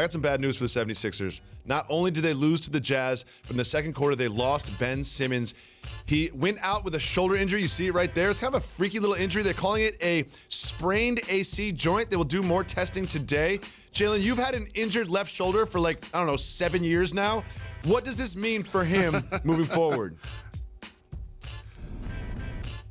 I got some bad news for the 76ers. Not only did they lose to the Jazz, but in the second quarter, they lost Ben Simmons. He went out with a shoulder injury. You see it right there. It's kind of a freaky little injury. They're calling it a sprained AC joint. They will do more testing today. Jalen, you've had an injured left shoulder for 7 years now. What does this mean for him moving forward?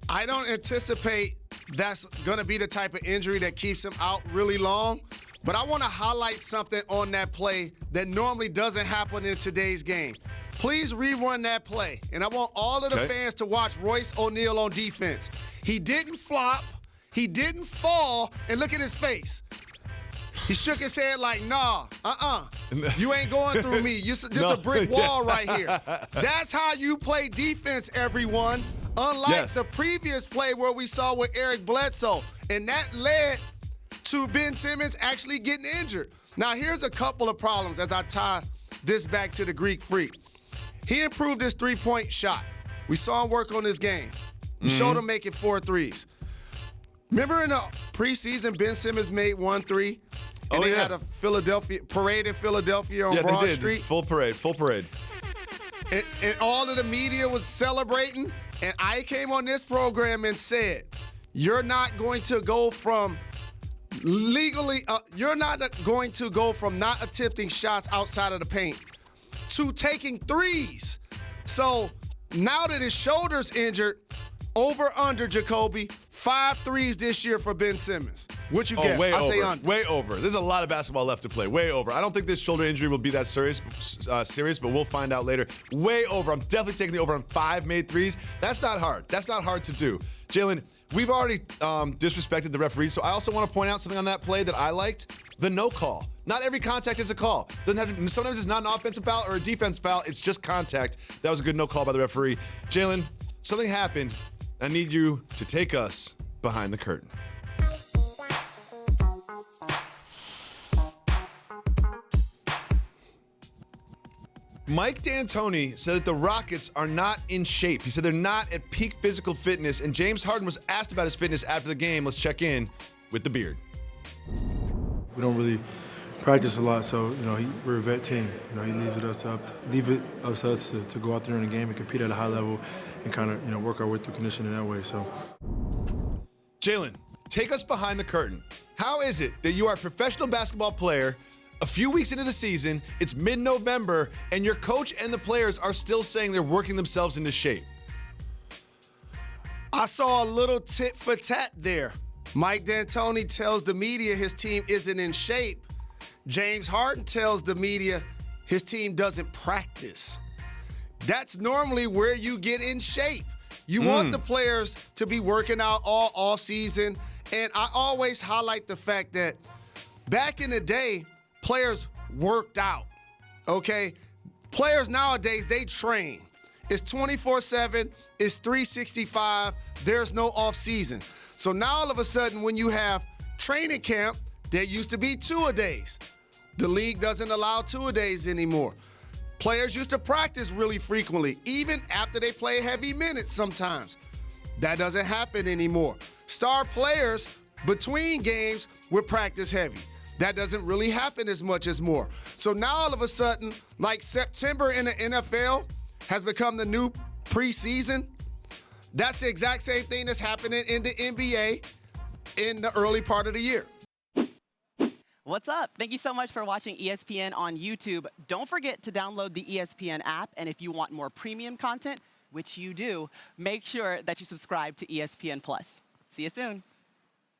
I don't anticipate that's going to be the type of injury that keeps him out really long. But I want to highlight something on that play that normally doesn't happen in today's game. Please rerun that play. And I want all of the fans to watch Royce O'Neal on defense. He didn't flop. He didn't fall. And look at his face. He shook his head like, nah, you ain't going through me. This a brick wall right here. That's how you play defense, everyone. Unlike the previous play where we saw with Eric Bledsoe. And that led to Ben Simmons actually getting injured. Now, here's a couple of problems as I tie this back to the Greek Freak. He improved his three-point shot. We saw him work on this game. We showed him making 4 threes. Remember in the preseason, Ben Simmons made 1 3? And they had a parade in Philadelphia on Broad Street. Full parade. And all of the media was celebrating. And I came on this program and said, you're not going to go from you're not going to go from not attempting shots outside of the paint to taking threes. So now that his shoulder's injured, over/under, Jacoby, 5 threes this year for Ben Simmons. What you guess? I say under. Way over. There's a lot of basketball left to play. Way over. I don't think this shoulder injury will be that serious, but we'll find out later. Way over. I'm definitely taking the over on 5 made threes. That's not hard. That's not hard to do. Jalen, we've already disrespected the referees, so I also want to point out something on that play that I liked. The no call. Not every contact is a call. Sometimes it's not an offensive foul or a defensive foul. It's just contact. That was a good no call by the referee. Jalen, something happened. I need you to take us behind the curtain. Mike D'Antoni said that the Rockets are not in shape. He said they're not at peak physical fitness, and James Harden was asked about his fitness after the game. Let's check in with the Beard. We don't really practice a lot, so we're a vet team. He leaves it up to us to go out there in the game and compete at a high level and kind of work our way through conditioning that way. So, Jalen, take us behind the curtain. How is it that you are a professional basketball player? A few weeks into the season, it's mid-November, and your coach and the players are still saying they're working themselves into shape. I saw a little tit for tat there. Mike D'Antoni tells the media his team isn't in shape. James Harden tells the media his team doesn't practice. That's normally where you get in shape. You want the players to be working out all offseason, and I always highlight the fact that back in the day, players worked out, okay? Players nowadays, they train. It's 24/7, it's 365, there's no off season. So now all of a sudden when you have training camp, there used to be 2-a-days. The league doesn't allow 2-a-days anymore. Players used to practice really frequently, even after they play heavy minutes sometimes. That doesn't happen anymore. Star players between games would practice heavy. That doesn't really happen as much as more. So now all of a sudden, like September in the NFL has become the new preseason. That's the exact same thing that's happening in the NBA in the early part of the year. What's up? Thank you so much for watching ESPN on YouTube. Don't forget to download the ESPN app, and if you want more premium content, which you do, make sure that you subscribe to ESPN+. See you soon.